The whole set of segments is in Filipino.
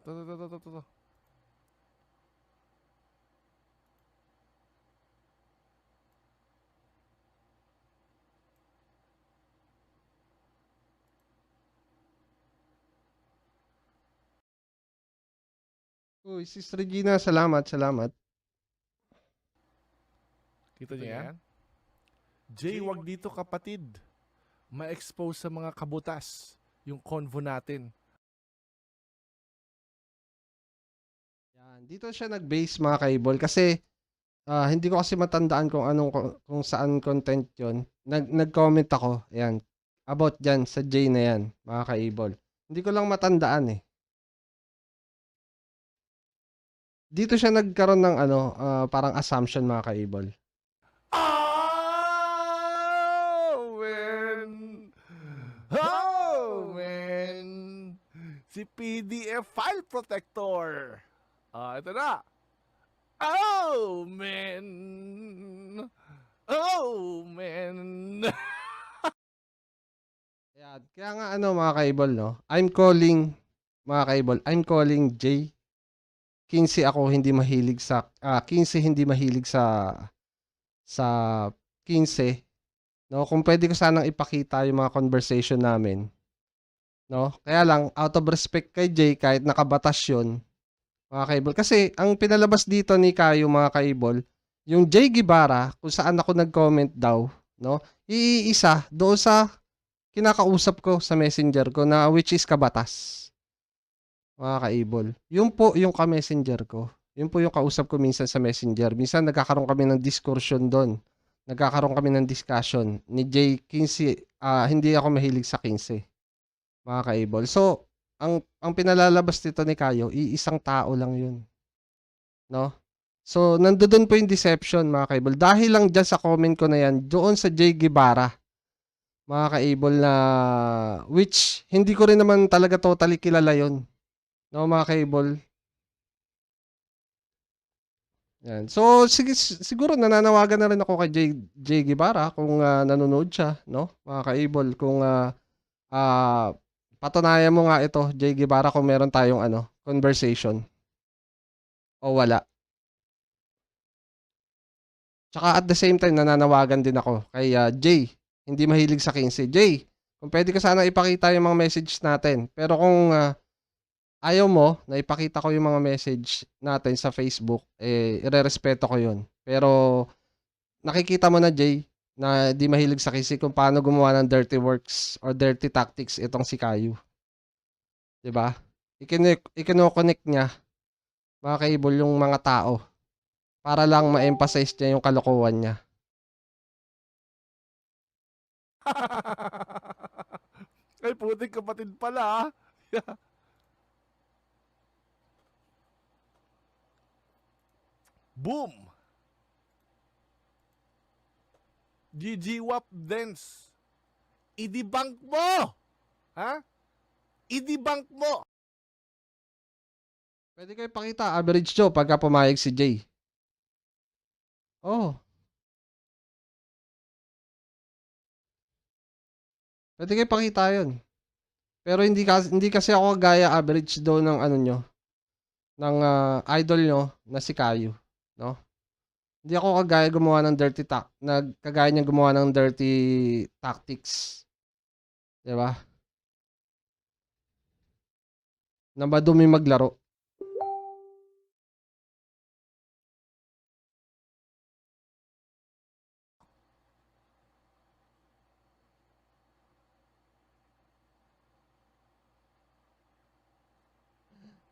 To. Uy, Sis Regina, salamat, salamat. Kita niyo yan? Jay, wag dito kapatid. Ma-expose sa mga kabutas yung convo natin. Yan, dito siya nag-base mga kaibol kasi hindi ko kasi matandaan kung kung saan content 'yon. Nag-comment ako, ayan, about diyan sa J na 'yan, mga kaibol. Hindi ko lang matandaan eh. Dito siya nagkaroon ng parang assumption mga kaibol. Oh, man! Oh, man! Si PDF File Protector. Ito na. Oh, man! Oh, man! Ayan, kaya nga mga kaibol, no? I'm calling J. 15 ako hindi mahilig sa 15 hindi mahilig sa 15, no? Kung pwede ko sanang ipakita yung mga conversation namin, no? Kaya lang out of respect kay Jay kahit nakabatas 'yon, mga kaibol. Kasi ang pinalabas dito ni Kayo mga kaibol, yung Jay Guevara kung saan ako nag-comment daw, no? Iisa doon sa kinakausap ko sa Messenger ko na which is kabatas. Mga kaibol. Yun po yung ka-messenger ko. Yun po yung kausap ko minsan sa Messenger. Minsan nagkakaroon kami ng discussion doon. Nagkakaroon kami ng discussion ni Jay 15, hindi ako mahilig sa 15. Mga kaibol. So, ang pinalalabas nito ni Kayo, iisang tao lang yun. No? So, nandoon po yung deception, mga kaibol. Dahil lang dyan sa comment ko na yan, doon sa Jay Guevara, mga kaibol na, which, hindi ko rin naman talaga totally kilala yon. No, mga kaibol. Yan. So, siguro nananawagan na rin ako kay Jay Guevara kung nanonood siya, no? Mga kaibol, kung patunayan mo nga ito, Jay Guevara, kung meron tayong conversation o wala. Tsaka at the same time, nananawagan din ako kay Jay, hindi mahilig sa 15. Jay, kung pwede ka sana ipakita yung mga message natin. Pero kung ayaw mo na ipakita ko yung mga message natin sa Facebook, irerespeto ko yun. Pero nakikita mo na, Jay, na di mahilig sa kisi kung paano gumawa ng dirty works or dirty tactics itong si Kayu. 'Di ba? Ikino-connect niya, mga kaibol, yung mga tao para lang ma-emphasize niya yung kalokohan niya. Ay, puting kapatid pala. Boom! GG-WAP Dance. I-debunk mo! Ha? I-debunk mo! Pwede kayo ipakita, Average Joe, pagka pumayag si Jay. Oh. Pwede kayo ipakita yun. Pero hindi kasi ako gaya Average Joe ng nyo, ng idol nyo na si Kayu, no? Hindi ako kagaya niya gumawa ng dirty tactics. 'Di ba? Na madumi maglaro.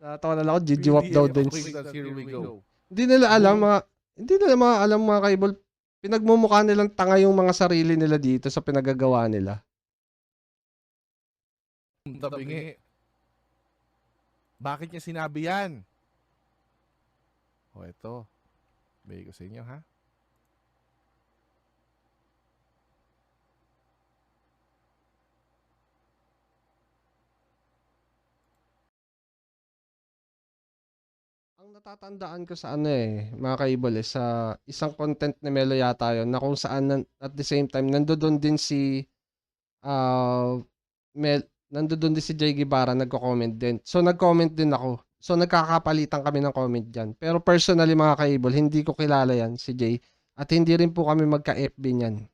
Natawa na lang ako, GGWAP daw din. Here we go. Hindi nila alam mga kaibol. Pinagmumukha nilang tanga yung mga sarili nila dito sa pinagagawa nila. Tabingi. Bakit niya sinabi yan? O, ito. Bigay ko sa inyo, ha? Ang natatandaan ko sa mga kaibol, sa isang content ni Melo yata yun, na kung saan at the same time, nandoon din si nandoon din si Jay Guevara, nagko-comment din. So, nag-comment din ako So, nagkakapalitan kami ng comment dyan. Pero personally, mga ka-able, hindi ko kilala yan, si Jay. At hindi rin po kami magka-FB niyan.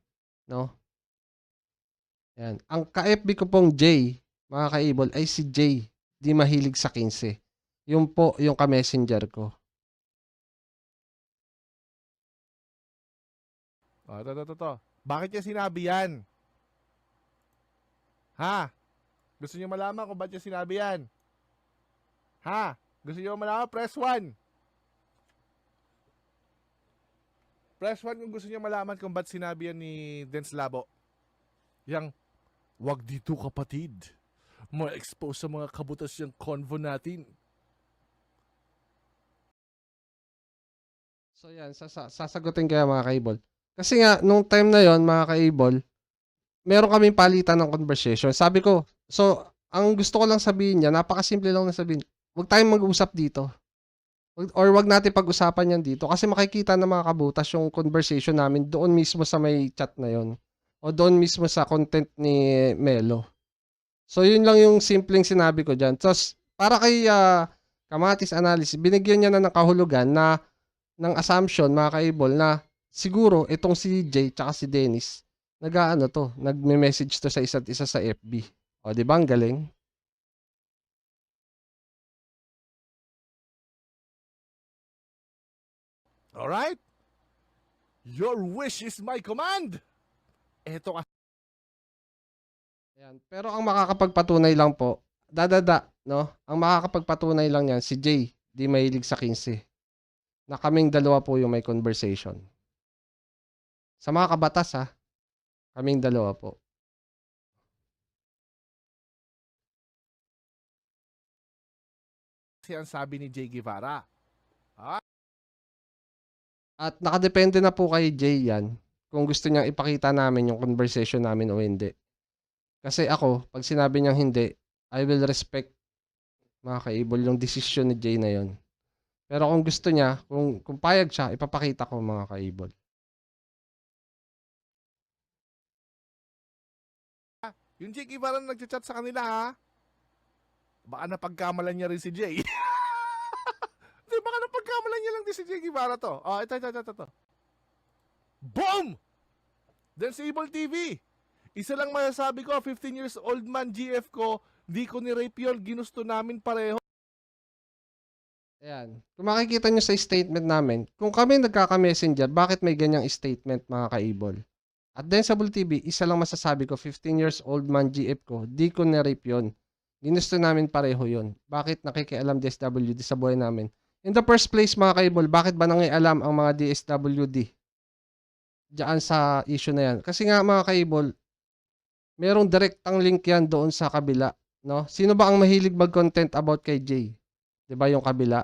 No? Yan. Ang ka-FB ko pong Jay, mga ka-able, ay si Jay. Di mahilig sa 15. Yung po, yung ka-messenger ko. To. Bakit niya sinabi yan? Ha? Gusto niyo malaman kung bakit niya sinabi yan? Ha? Gusto niyo malaman? Press 1. Press 1 kung gusto niyo malaman kung bakit sinabi yan ni Dens Labo. Yang, wag dito kapatid. Ma-expose sa mga kabutas yung convo natin. So yan, sasagutin kaya mga ka-able. Kasi nga, nung time na yon mga ka-able, meron kaming palitan ng conversation. Sabi ko, so, ang gusto ko lang sabihin niya, napakasimple lang na sabihin, huwag tayong mag-usap dito. Or wag natin pag-usapan yan dito. Kasi makikita ng mga kabutas yung conversation namin doon mismo sa may chat na yon. O doon mismo sa content ni Melo. So, yun lang yung simpleng sinabi ko dyan. Tapos, para kay Kamatis Analysis, binigyan niya na ng kahulugan na ng assumption, mga ka-able, na siguro itong si Jay tsaka si Dennis, nagme-message to sa isa't isa sa FB. O, di ba? Ang galing. Alright? Your wish is my command! Eto kasi. Ayan. Pero ang makakapagpatunay lang po, no? Ang makakapagpatunay lang yan, si Jay, di mahilig sa 15. Na kaming dalawa po yung may conversation. Sa mga kabatas, ha? Kaming dalawa po. Ang sabi ni Jay Guevara. At nakadepende na po kay Jay yan kung gusto niyang ipakita namin yung conversation namin o hindi. Kasi ako, pag sinabi niyang hindi, I will respect, mga ka-able, yung decision ni Jay na yon. Pero kung gusto niya, kung payag siya, ipapakita ko, mga ka-able. Yung Jay Guevara na nagchat sa kanila ha. Baka napagkamalan niya rin si Jay. Di, baka napagkamalan niya lang din si Jay Guevara to. Oh, ito. Boom! Then sa Able TV. Isa lang masasabi ko, 15 years old man GF ko, di ko ni-rape yun, ginusto namin pareho. Ayan. Kung makikita nyo sa statement namin, kung kami nagkaka-messenger, bakit may ganyang statement, mga ka-able? At then sa Bull TV, isa lang masasabi ko, 15 years old man GF ko, di ko na-rape yun. Ginusto namin pareho yun. Bakit nakikialam DSWD sa buhay namin? In the first place, mga ka-able, bakit ba nangialam ang mga DSWD diyan sa issue na yan? Kasi nga, mga ka-able, merong direktang link yan doon sa kabila. No? Sino ba ang mahilig mag-content about kay Jay? 'Di ba yung kabila?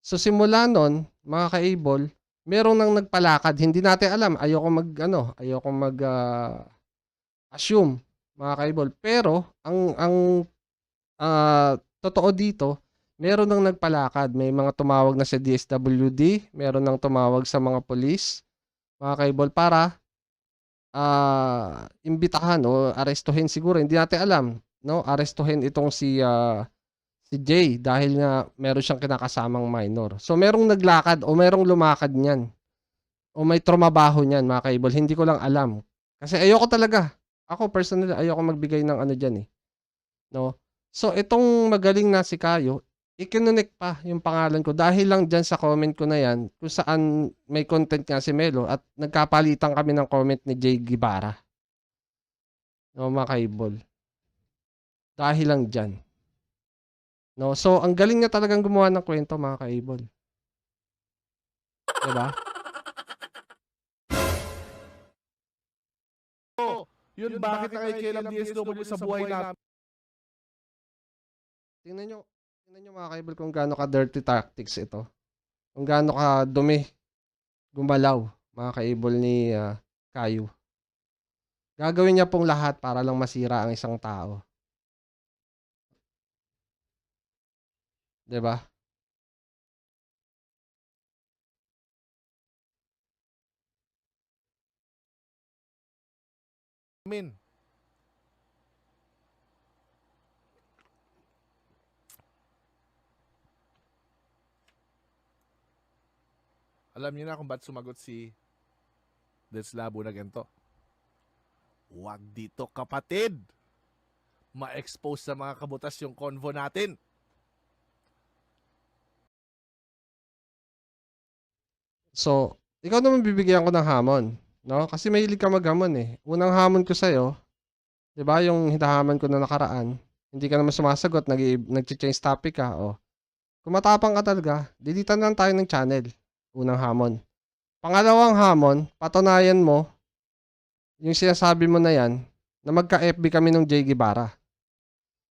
So simula nun, mga ka-able, merong nang nagpalakad. Hindi natin alam. Ayoko mag assume, mga ka-able. Pero ang totoo dito, meron nang nagpalakad. May mga tumawag na sa DSWD, meron nang tumawag sa mga police, mga ka-able, para imbitahan o arestuhin siguro. Hindi natin alam, no? Arestuhin itong si Jay dahil nga meron siyang kinakasamang minor. So merong naglakad o merong lumakad niyan o may trumabaho niyan, mga ka-able. Hindi ko lang alam. Kasi ayoko talaga. Ako personally, ayoko magbigay ng ano diyan eh. No? So itong magaling na si Kayo, ikinonek pa yung pangalan ko dahil lang diyan sa comment ko na yan kung saan may content nga si Melo at nagkapalitan kami ng comment ni Jay Guevara. No, mga ka-able. Dahil lang diyan. No, so ang galing niya talagang gumawa ng kwento, mga ka-able. 'Di ba? Yun, bakit nakikialam DSW sa buhay namin? Tingnan nyo, mga ka-able, kung gaano ka dirty tactics ito. Kung gaano ka dumi gumalaw, mga ka-able ni Kayo. Gagawin niya pong lahat para lang masira ang isang tao. 'Di ba? Min. Alam niyo na kung ba't sumagot si Deslabo na ganito. Huwag dito, kapatid. Ma-expose sa mga kabutas yung convo natin. So, ikaw naman bibigyan ko ng hamon, no? Kasi mahilig ka maghamon eh. Unang hamon ko sa'yo, 'di ba, yung hinahamon ko na nakaraan, hindi ka naman sumasagot, nag-change topic ka, oh. Kung matapang ka talaga, dilitan lang tayo ng channel. Unang hamon. Pangalawang hamon, patunayan mo yung sinasabi mo na yan na magka-FB kami nung Jay Guevara.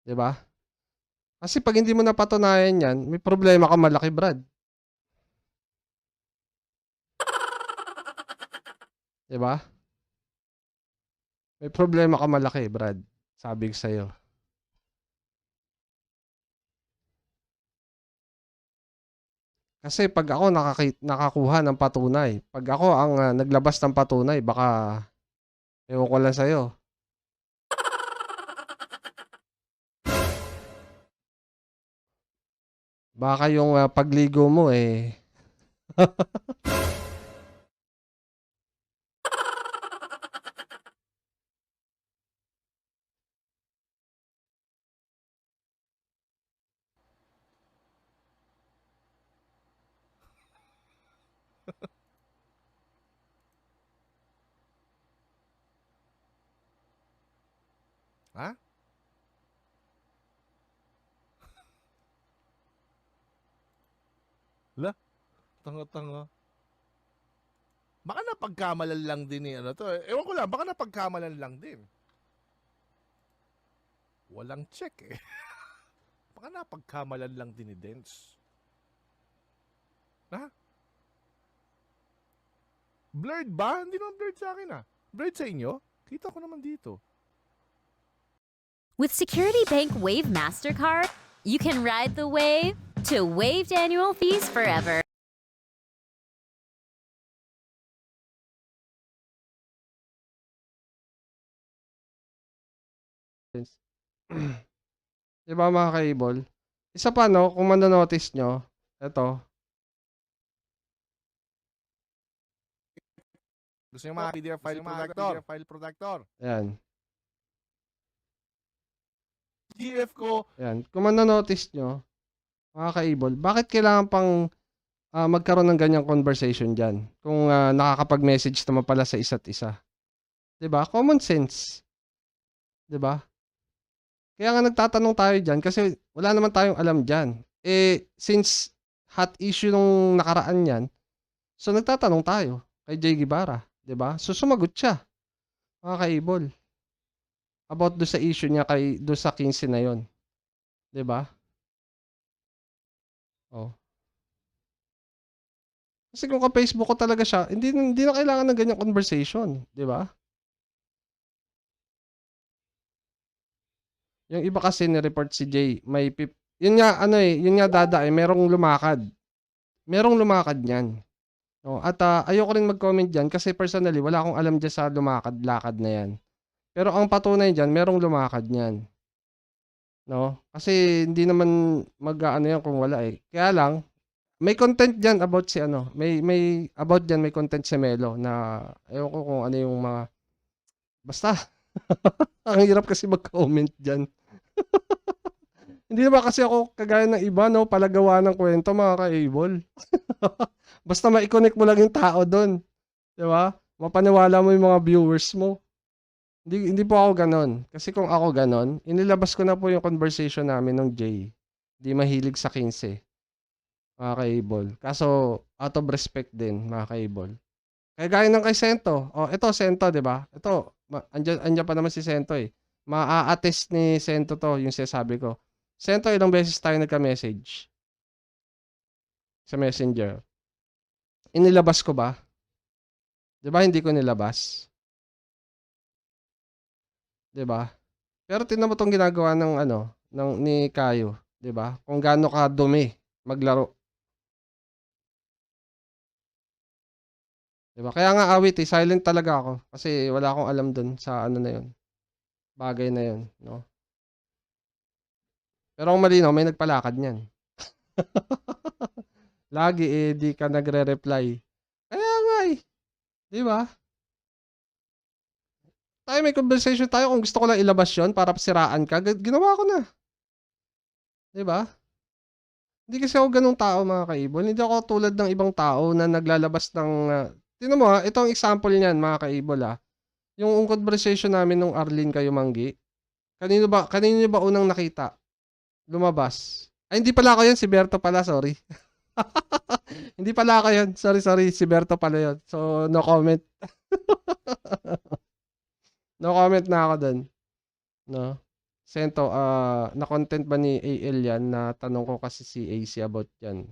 'Di ba? Kasi pag hindi mo napatunayan yan, may problema ka malaki, Brad. 'Di ba? May problema ka malaki, Brad. Sabi ko sa'yo. Kasi pag ako nakakuha ng patunay, pag ako ang naglabas ng patunay, baka ewan ko lang sa'yo. Baka yung pagligo mo eh. Ha? La? Tanga-tanga. Baka napagkamalan lang din ni ano to. Ewan ko lang, baka napagkamalan lang din. Walang check eh. Baka napagkamalan lang din ni Dens. Ha? Blurred ba? Hindi naman blurred sa akin ah. Blurred sa inyo? Kita ko naman dito. With Security Bank Wave MasterCard, you can ride the wave to waived annual fees forever. Diba mga ka-able? Isa pa no, kung manonotice nyo, eto, Gusto niyo mga PDF file protector? ayan, PDF ko, ayan. Kung manonotice nyo, mga ka-able, bakit kailangan pang magkaroon ng ganyang conversation dyan? Kung nakakapag-message naman pala sa isa't isa. Diba? Common sense. Diba? Kaya nga nagtatanong tayo dyan kasi wala naman tayong alam dyan. Eh, since hot issue nung nakaraan yan, so nagtatanong tayo kay Jay Guevara. 'Di ba? So sumagot siya, mga ka-able. About do sa issue niya do sa 15 na 'yon. 'Di ba? Oh. Kasi kung ka-Facebook ko talaga siya, hindi na kailangan ng ganyang conversation, 'di ba? Yung iba kasi ni-report si Jay, yun nga ano eh, yun nga dada eh, merong lumakad. Merong lumakad niyan. No, at ayoko rin mag-comment diyan kasi personally wala akong alam diyan sa lumakad-lakad na 'yan. Pero ang patunay diyan, merong lumakad niyan. No? Kasi hindi naman mag-aano 'yan kung wala eh. Kaya lang may content diyan about si ano, may about diyan may content si Melo na ewan ko kung ano yung mga basta ang hirap kasi mag-comment diyan. Hindi naman kasi ako kagaya ng iba no, palagawa ng kwento mga ka-able. Basta mai-connect mo lang yung tao doon. 'Di ba? Mapaniwala mo yung mga viewers mo. Hindi po ako ganon. Kasi kung ako ganon, inilabas ko na po yung conversation namin ng Jay. Di mahilig sa 15. Mga ka-able. Kaso, out of respect din, mga ka-able. Kaya gaya ng kay Sento. Oh, ito, Sento, di ba? Ito, andyan pa naman si Sento eh. Maa-attest ni Sento to, yung sinasabi ko. Sento, ilang beses tayo nagka-message sa Messenger. Inilabas ko ba? Di ba hindi ko nilabas? Di ba? Pero tingnan mo tong ginagawa ng ano, ni Kayo, 'di ba? Kung gaano ka dumi maglaro. 'Di ba? Kaya nga awit eh, silent talaga ako kasi wala akong alam dun sa ano na 'yon. Bagay na 'yon, no? Pero ang malinaw, may nagpalakad niyan. Lagi eh di ka nagre-reply. Di ba? Tayo may conversation tayo kung gusto ko lang ilabas yon para siraan ka. Ginawa ko na. Di ba? Hindi kasi ako ganung tao mga kaibol. Hindi ako tulad ng ibang tao na naglalabas ng... Tingnan mo itong example niyan mga kaibol Yung conversation namin nung Arlene kayo Manggi. Kanino ba unang nakita? Lumabas. Ay, hindi pala ako yun. Si Berto pala, sorry. Hindi pala ako yun. Sorry. Si Berto pala yun. So, no comment. No comment na ako dun. No? Sento, na-content ba ni AL yan? Na tanong ko kasi si AC about yan.